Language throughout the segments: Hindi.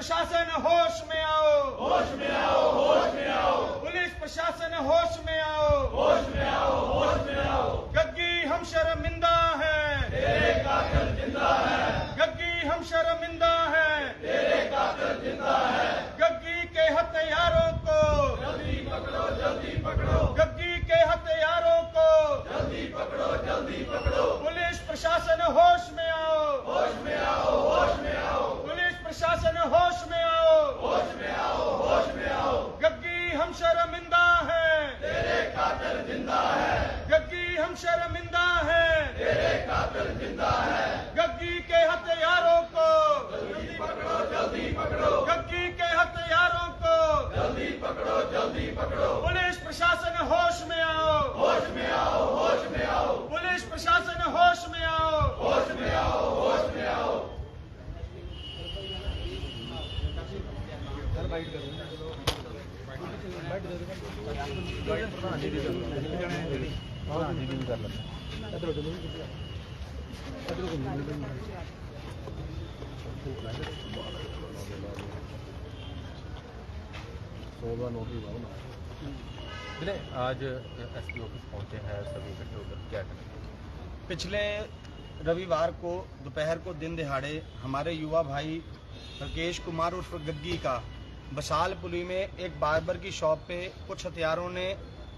प्रशासन होश में आओ, होश में आओ, होश में आओ, पुलिस प्रशासन होश में आओ, होश में आओ, होश में आओ। गग्गी हम शर्मिंदा हैं, तेरे कातिल जिंदा है, गग्गी हम शर्मिंदा हैं, तेरे कातिल जिंदा है। गग्गी के हत्यारों को, जल्दी पकड़ो, जल्दी पकड़ो, गग्गी के हत्यारों को, जल्दी पकड़ो, जल्दी पकड़ो। पुलिस प्रशासन होश में आओ, होश में आओ, होश में आओ, पुलिस प्रशासन होश में आओ, होश में आओ, होश में आओ। गग्गी हम शर्मिंदा हैं, तेरे कातिल जिंदा है, गग्गी हम शर्मिंदा हैं, तेरे कातिल जिंदा है। गग्गी के हत्यारों को, जल्दी पकड़ो, जल्दी पकड़ो, गग्गी के हत्यारों को, जल्दी पकड़ो, जल्दी पकड़ो। पुलिस प्रशासन होश में आओ, होश में आओ, होश में आओ, पुलिस प्रशासन होश में आओ। होश में आओ, होश में आओ। आज एसपी ऑफिस पहुंचे हैं सभी इकट्ठे होकर, क्या करें? पिछले रविवार को दोपहर को दिन दिहाड़े हमारे युवा भाई राकेश कुमार उर्फ गग्गी का बसालपुरी में एक बार्बर की शॉप पे कुछ हथियारों ने,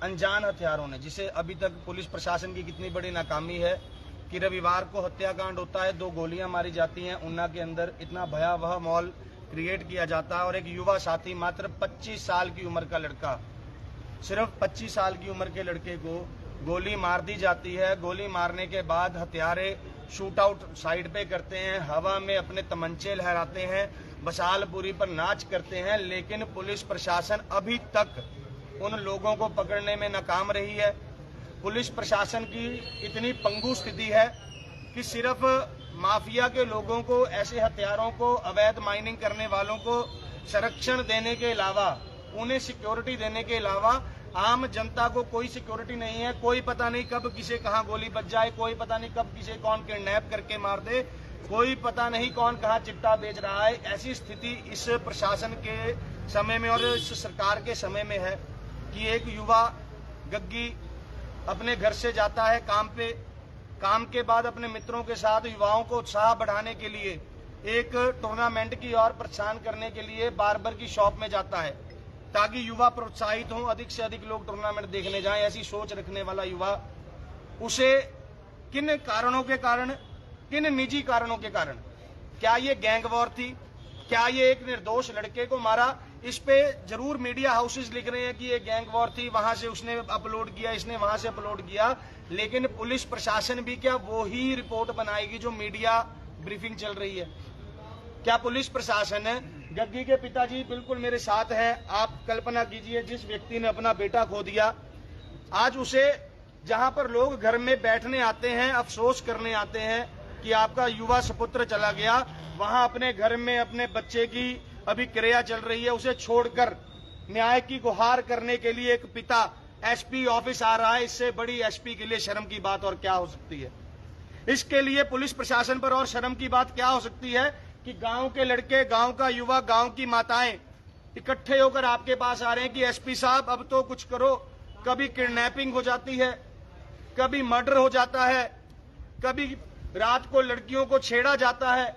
अनजान हथियारों ने, जिसे अभी तक पुलिस प्रशासन की कितनी बड़ी नाकामी है कि रविवार को हत्याकांड होता है, 2 गोलियां मारी जाती हैं, ऊना के अंदर इतना भयावह माहौल क्रिएट किया जाता है और एक युवा साथी मात्र 25 साल की उम्र का लड़का, सिर्फ 25 साल की उम्र के लड़के को गोली मार दी जाती है। गोली मारने के बाद हत्यारे शूट आउट साइड पे करते हैं, हवा में अपने तमंचे लहराते हैं, बसालपुरी पर नाच करते हैं, लेकिन पुलिस प्रशासन अभी तक उन लोगों को पकड़ने में नाकाम रही है। पुलिस प्रशासन की इतनी पंगु स्थिति है कि सिर्फ माफिया के लोगों को, ऐसे हथियारों को, अवैध माइनिंग करने वालों को संरक्षण देने के अलावा, उन्हें सिक्योरिटी देने के अलावा आम जनता को कोई सिक्योरिटी नहीं है। कोई पता नहीं कब किसे कहां गोली बच जाए, कोई पता नहीं कब किसे कौन किडनैप करके मार दे, कोई पता नहीं कौन कहां चिट्टा बेच रहा है। ऐसी स्थिति इस प्रशासन के समय में और इस सरकार के समय में है कि एक युवा गग्गी अपने घर से जाता है काम पे, काम के बाद अपने मित्रों के साथ युवाओं को उत्साह बढ़ाने के लिए एक टूर्नामेंट की ओर प्रोत्साहन करने के लिए बार्बर की शॉप में जाता है ताकि युवा प्रोत्साहित हों, अधिक से अधिक लोग टूर्नामेंट देखने जाएं। ऐसी सोच रखने वाला युवा, उसे किन कारणों के कारण, किन निजी कारणों के कारण, क्या ये गैंग वॉर थी, क्या ये एक निर्दोष लड़के को मारा, इस पे जरूर मीडिया हाउसेस लिख रहे हैं कि ये गैंग वॉर थी, वहां से उसने अपलोड किया, इसने वहां से अपलोड किया, लेकिन पुलिस प्रशासन भी क्या वो ही रिपोर्ट बनाएगी जो मीडिया ब्रीफिंग चल रही है? क्या पुलिस प्रशासन है? गग्गी के पिताजी बिल्कुल मेरे साथ हैं। आप कल्पना कीजिए, जिस व्यक्ति ने अपना बेटा खो दिया, आज उसे, जहां पर लोग घर में बैठने आते हैं, अफसोस करने आते हैं कि आपका युवा सपुत्र चला गया, वहां अपने घर में अपने बच्चे की अभी क्रिया चल रही है, उसे छोड़कर न्याय की गुहार करने के लिए एक पिता एसपी ऑफिस आ रहा है। इससे बड़ी एसपी के लिए शर्म की बात और क्या हो सकती है? इसके लिए पुलिस प्रशासन पर और शर्म की बात क्या हो सकती है कि गांव के लड़के, गांव का युवा, गांव की माताएं इकट्ठे होकर आपके पास आ रहे हैं कि एसपी साहब अब तो कुछ करो। कभी किडनैपिंग हो जाती है, कभी मर्डर हो जाता है, कभी रात को लड़कियों को छेड़ा जाता है।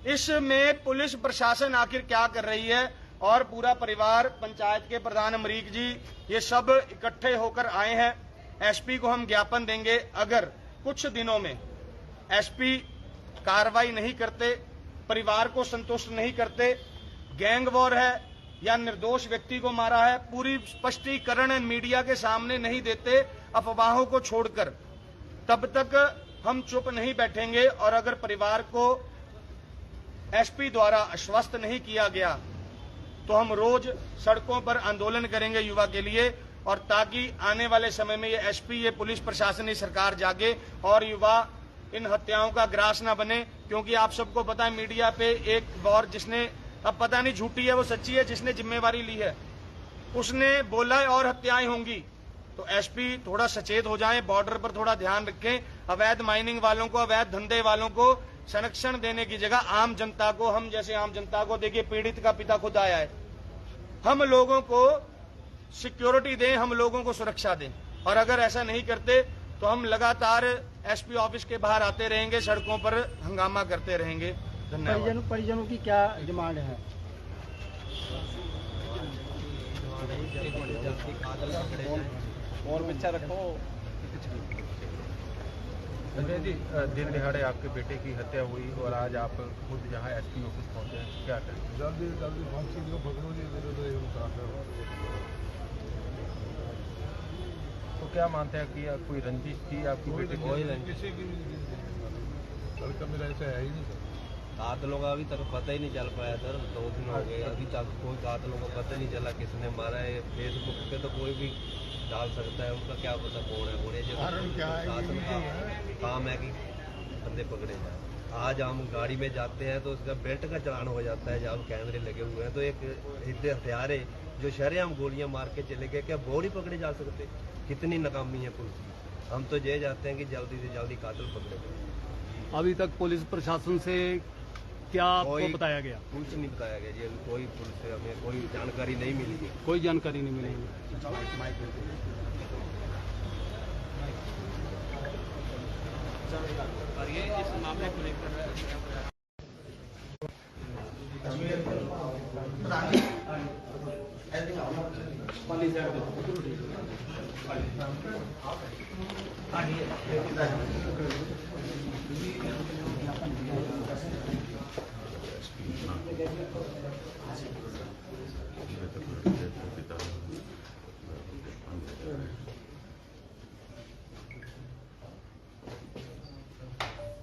इसमें पुलिस प्रशासन आखिर क्या कर रही है? और पूरा परिवार, पंचायत के प्रधान अमरीक जी, ये सब इकट्ठे होकर आए हैं। एसपी को हम ज्ञापन देंगे, अगर कुछ दिनों में एसपी कार्रवाई नहीं करते, परिवार को संतुष्ट नहीं करते, गैंग वॉर है या निर्दोष व्यक्ति को मारा है, पूरी स्पष्टीकरण मीडिया के सामने नहीं देते, अफवाहों को छोड़कर, तब तक हम चुप नहीं बैठेंगे। और अगर परिवार को एसपी द्वारा आश्वस्त नहीं किया गया तो हम रोज सड़कों पर आंदोलन करेंगे युवा के लिए, और ताकि आने वाले समय में ये एसपी, ये पुलिस प्रशासन, ये सरकार जागे और युवा इन हत्याओं का ग्रास न बने। क्योंकि आप सबको पता है, मीडिया पे एक बार जिसने, अब पता नहीं झूठी है वो सच्ची है, जिसने जिम्मेवारी ली है उसने बोला है और हत्याएं होंगी। तो एसपी थोड़ा सचेत हो जाएं, बॉर्डर पर थोड़ा ध्यान रखें, अवैध माइनिंग वालों को, अवैध धंधे वालों को संरक्षण देने की जगह आम जनता को, हम जैसे आम जनता को, देखिए पीड़ित का पिता खुद आया है, हम लोगों को सिक्योरिटी दें, हम लोगों को सुरक्षा दें। और अगर ऐसा नहीं करते तो हम लगातार एसपी ऑफिस के बाहर आते रहेंगे, सड़कों पर हंगामा करते रहेंगे। धन्यवाद। परिजनों की क्या डिमांड है? और बच्चा रखो। संजय जी, दिन दिहाड़े आपके बेटे की हत्या हुई और आज आप खुद यहाँ एसपी ऑफिस पहुँचे हैं, क्या करें? जल्दी जल्दी फांसी दो, पकड़ो जी, मेरे तो ये उतार। तो क्या मानते हैं कि कोई रंजिश थी आपकी बेटे की? किसी की भी लड़का मेरा ऐसा है ही नहीं। कातलों का अभी तक पता ही नहीं चल पाया सर, 2 दिन हो गए, अभी तक कोई कातलों को पता नहीं चला किसने मारा है। फेसबुक पे तो कोई भी डाल सकता है, उनका क्या पता कौन है कौन है। जो कातल का काम है कि बंदे पकड़े जाए। आज हम गाड़ी में जाते हैं तो उसका बेल्ट का चालान हो जाता है जब कैमरे लगे हुए हैं। तो एक इतने हथियारे जो शरेआम गोलियां मार के चले गए, क्या बोर ही पकड़े जा सकते? कितनी नाकामी है पुलिस की। हम तो ये चाहते हैं कि जल्दी से जल्दी कातिल पकड़े जाए। अभी तक पुलिस प्रशासन से क्या आपको बताया गया? कुछ नहीं बताया गया जी, अभी कोई पुलिस से हमें कोई जानकारी नहीं मिली। कोई जानकारी नहीं मिली। और ये इस मामले को लेकर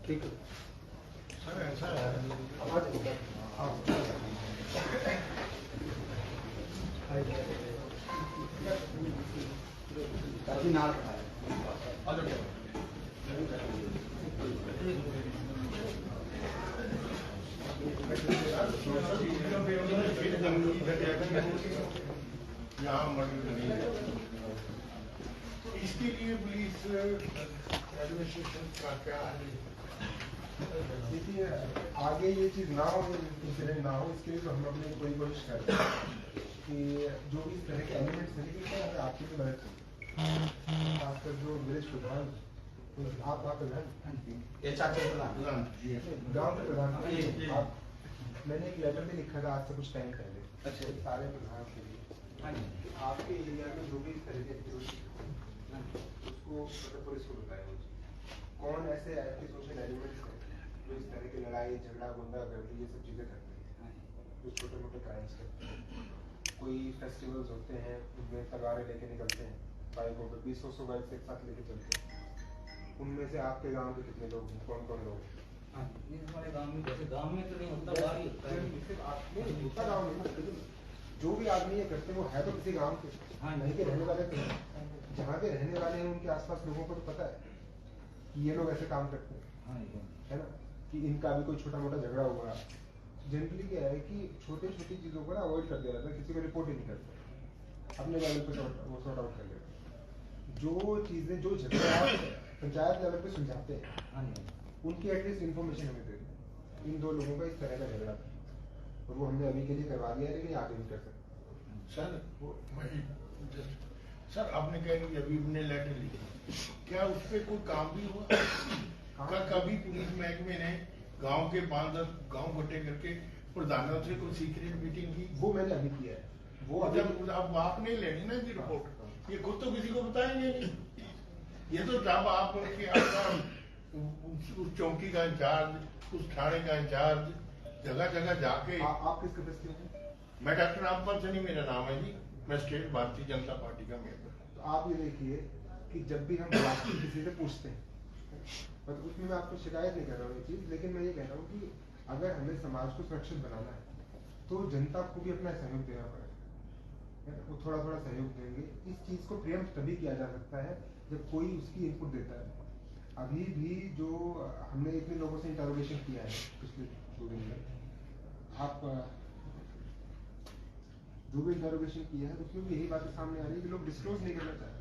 ठीक है सर, ऐसा है इसके लिए पुलिस एडमिनिस्ट्रेशन का क्या है? देखिए, आगे ये चीज ना हो, इंसिडेंट ना हो, इसके लिए तो हम अपनी कोई कोशिश कर रहे हैं कि जो भी इस तरह के एलिमेंट्स हैं, लेकिन आपकी भी मदद चाहिए, खासकर जो विलेज प्रधान, आप प्रधान गाँव के प्रधान, आप, मैंने एक लेटर भी लिखा था आज से कुछ टाइम पहले, अच्छा, सारे प्रधान के लिए आपके एरिया में जो भी इस तरह के उसको मतलब पुलिस को बताया कौन ऐसे एक्टिव सोशल एलिमेंट्स हैं जो इस तरह की लड़ाई झगड़ा गुंडागर्दी ये सब चीजें करते हैं, जो छोटे मोटे क्राइम्स करते हैं। कोई फेस्टिवल्स होते हैं उनमें तलवारें लेके निकलते हैं, बाइकों पर 20-100 बाइक एक साथ लेके चलते हैं। उनमें से आपके गांव के कितने लोग हैं, कौन कौन लोग? हमारे गांव में, जैसे गांव में तो नहीं होता, बाहर ही होता है। गाँव में जो भी आदमी ये करते हैं वो है तो किसी गाँव के, नहीं के रहने वाले तो जहाँ के रहने वाले हैं उनके आसपास लोगों को तो पता है कि ये लोग ऐसे काम करते हैं, है ना, कि इनका भी कोई छोटा मोटा झगड़ा हुआ। जनरली क्या है कि छोटी छोटी चीजों को ना अवॉइड कर दिया जाता है, किसी को रिपोर्ट ही नहीं करते, अपने लेवल पे वो सॉर्ट आउट कर लेते। जो चीजें जो झगड़े आप पंचायत लेवल पे सुलझाते हैं उनकी एटलीस्ट इन्फॉर्मेशन हमें दे दें। इन 2 लोगों का इस तरह का झगड़ा था और वो हमने अभी के लिए करवा दिया है, लेकिन आगे नहीं कर सकते। सर आपने कहा कि अभी हमने लेटर लिखी, क्या उस पर कोई काम भी हुआ? क्या कभी पुलिस महकमे ने गांव के 5-10 गांव इकट्ठे करके प्रधानों से कोई सीक्रेट मीटिंग की? वो मैंने अभी किया है। वो जब अब आप नहीं लेनी ना इनकी रिपोर्ट, ये खुद तो किसी को बताएंगे नहीं। ये तो जब आप उस चौकी का इंचार्ज, उस थाने का इंचार्ज जगह जगह जाके। आप किस कैपेसिटी में? मैं डॉक्टर रामपाल सैनी मेरा नाम है जी, मैं स्टेट भारतीय जनता पार्टी का मेंबर। तो आप ये देखिए कि जब भी हम किसी से पूछते हैं, मतलब उसमें मैं आपको शिकायत नहीं कर रहा हूँ ये चीज, लेकिन मैं ये कह रहा हूँ कि अगर हमें समाज को सुरक्षित बनाना है तो जनता को भी अपना सहयोग देना पड़ेगा, वो थोड़ा थोड़ा सहयोग देंगे। इस चीज को प्रियम्प्ट तभी किया जा सकता है जब कोई उसकी इनपुट देता है। अभी भी जो हमने इतने लोगों से इंटरोगेशन किया है पिछले 2 दिन में, आप जो भी इंटरोगेशन किया है उसमें भी यही बातें सामने आ रही है कि लोग डिस्क्लोज नहीं करना चाह रहे,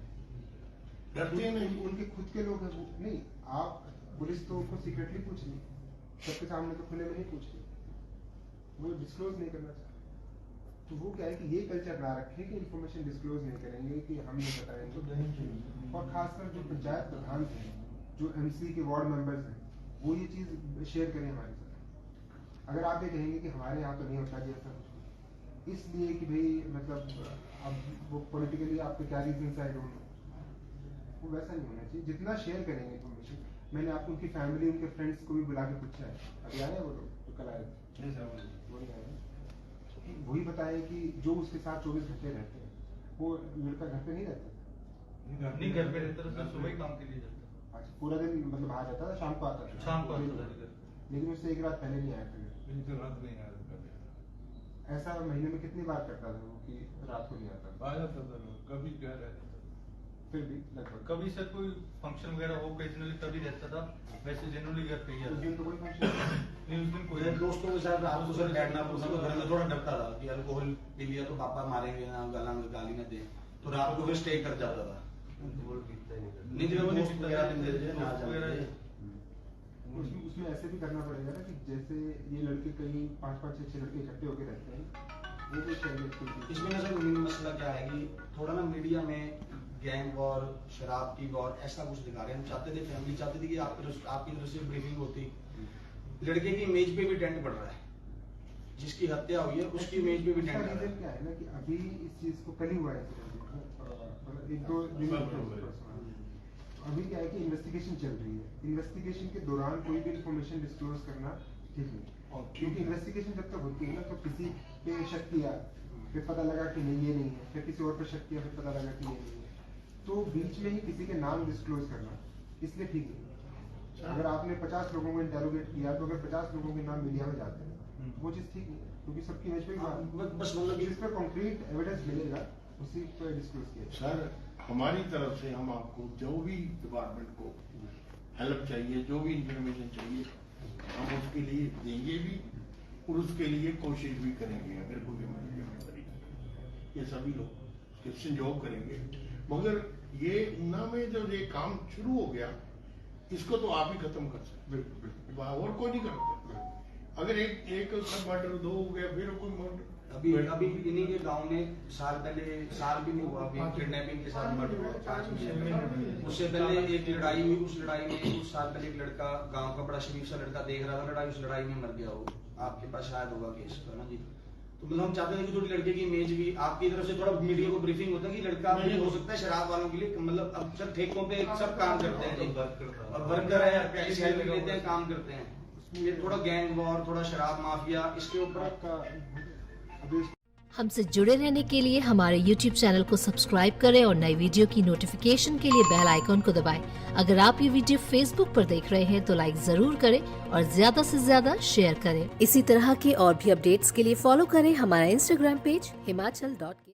डरते नहीं। उनके खुद के लोग हैं वो नहीं। आप पुलिस तो उनको सीक्रेटली पूछ ली, सबके सामने तो खुले में नहीं पूछ रहे, वो डिस्क्लोज नहीं करना चाहते। तो वो क्या है कि ये कल्चर ना रखें कि इन्फॉर्मेशन डिस्क्लोज नहीं करेंगे, कि हम नहीं बताएंगे। और खासकर जो पंचायत प्रधान हैं, जो एमसी के वार्ड मेंबर्स हैं, वो ये चीज़ शेयर करें हमारे साथ। अगर आप ये कहेंगे कि हमारे यहाँ तो नहीं होता जी ऐसा कुछ, इसलिए कि भाई मतलब अब वो पॉलिटिकली आपके क्या रीजन आई डोंट नो, वो वैसा नहीं होना चाहिए। जितना शेयर करेंगे इन्फॉर्मेशन, मैंने आपको उनकी फैमिली, उनके फ्रेंड्स को भी बुला के पूछा है, अभी आए वो लोग जो कल आए थे, वो नहीं आए, वही बताए कि जो उसके साथ 24 घंटे रहते हैं, वो लड़का घर पे नहीं रहता था, नहीं घर पे रहता था, सुबह ही काम के लिए जाता था। अच्छा, पूरा दिन मतलब बाहर रहता था, शाम को आता था, शाम को आता था, लेकिन उससे एक रात पहले नहीं आया था। रात नहीं आया था, ऐसा महीने में कितनी बार करता था वो कि रात को नहीं आता था? आ जाता था, कभी क्या रहता था, फिर भी लगभग कभी सर कोई फंक्शन वगैरह हो ओकेजनली तभी रहता था, वैसे जनरली घर पे ही उस आता दिन तो कोई फंक्शन नहीं, उस दिन कोई मेरे दोस्तों के साथ रात को सर बैठना पड़ता तो घर में थोड़ा डरता था कि अल्कोहल पी लिया तो पापा मारेंगे ना, गाली ना दे, तो रात को फिर स्टे कर जाता था। अल्कोहल पीता ही नहीं नहीं तो दोस्त वगैरह दिन दे ना जाते। उसमें ऐसे भी करना पड़ेगा ना कि जैसे ये लड़के कहीं 5-5, 6-6 लड़के इकट्ठे होकर रहते हैं, वो भी शेयर। इसमें ना सर मेन मसला क्या है कि थोड़ा ना मीडिया में गैंग वॉर, शराब की वॉर ऐसा कुछ दिखा रहे हैं। हम चाहते थे, फैमिली चाहती थी कि आपकी तरफ से ब्रीफिंग होती, लड़के की इमेज पे भी डेंट पड़ रहा है, जिसकी हत्या हुई है उसकी इमेज पे भी डेंट पड़ रहा है। क्या है ना कि अभी इस चीज को कल ही हुआ है, एक दो दिन अभी क्या है कि इन्वेस्टिगेशन चल रही है, इन्वेस्टिगेशन के दौरान कोई भी इंफॉर्मेशन डिस्क्लोज करना ठीक नहीं, क्योंकि इन्वेस्टिगेशन जब तक होती है ना, तो किसी पे शक किया, फिर पता लगा कि नहीं ये नहीं है, फिर किसी और पे शक किया, फिर पता लगा कि ये नहीं है, तो बीच में ही किसी के नाम डिस्क्लोज करना इसलिए ठीक नहीं। अगर आपने 50 लोगों को इंटेरोगेट किया, तो अगर 50 लोगों के नाम मीडिया में जाते हैं, वो चीज ठीक नहीं है, क्योंकि सबकी इमेज पे बस मतलब जिस पे कॉन्क्रीट एविडेंस मिलेगा उसी पे डिस्क्लोज किया। सर हमारी तरफ से हम आपको जो भी डिपार्टमेंट को हेल्प चाहिए, जो भी इंफॉर्मेशन चाहिए, हम उसके लिए देंगे भी और उसके लिए कोशिश भी करेंगे। अगर कोई हमारी जिम्मेदारी ये सभी लोग संजोग करेंगे, मगर ये ऊना में जो ये काम शुरू हो गया, इसको तो आप ही खत्म कर सकते, और कोई नहीं करते। अगर एक मर्डर 2 हो गया, फिर कोई मर्डर अभी इन्हीं के गांव में साल भी नहीं हुआ, अभी किडनैपिंग के साथ मर्डर हुआ 5 महीने। उससे पहले एक लड़ाई हुई, उस लड़ाई में कुछ साल पहले एक लड़का, गांव का बड़ा शरीफ सा लड़का देख रहा था लड़ाई, उस लड़ाई में मर गया। वो आपके पास शायद होगा केस का ना जी। तो मतलब हम चाहते हैं कि थोड़ी लड़के की इमेज भी आपकी तरफ से थोड़ा मीडिया को ब्रीफिंग होता है कि लड़का भी हो सकता है शराब वालों के लिए, मतलब अब सब ठेकों पे सब काम करते हैं और वर्कर है, सैलरी लेते हैं, काम करते हैं। ये थोड़ा गैंग वॉर, थोड़ा शराब माफिया, इसके ऊपर हमसे जुड़े रहने के लिए हमारे YouTube चैनल को सब्सक्राइब करें और नई वीडियो की नोटिफिकेशन के लिए बेल आइकॉन को दबाएं। अगर आप ये वीडियो Facebook पर देख रहे हैं तो लाइक जरूर करें और ज्यादा से ज्यादा शेयर करें। इसी तरह के और भी अपडेट्स के लिए फॉलो करें हमारा Instagram पेज himachal.ke।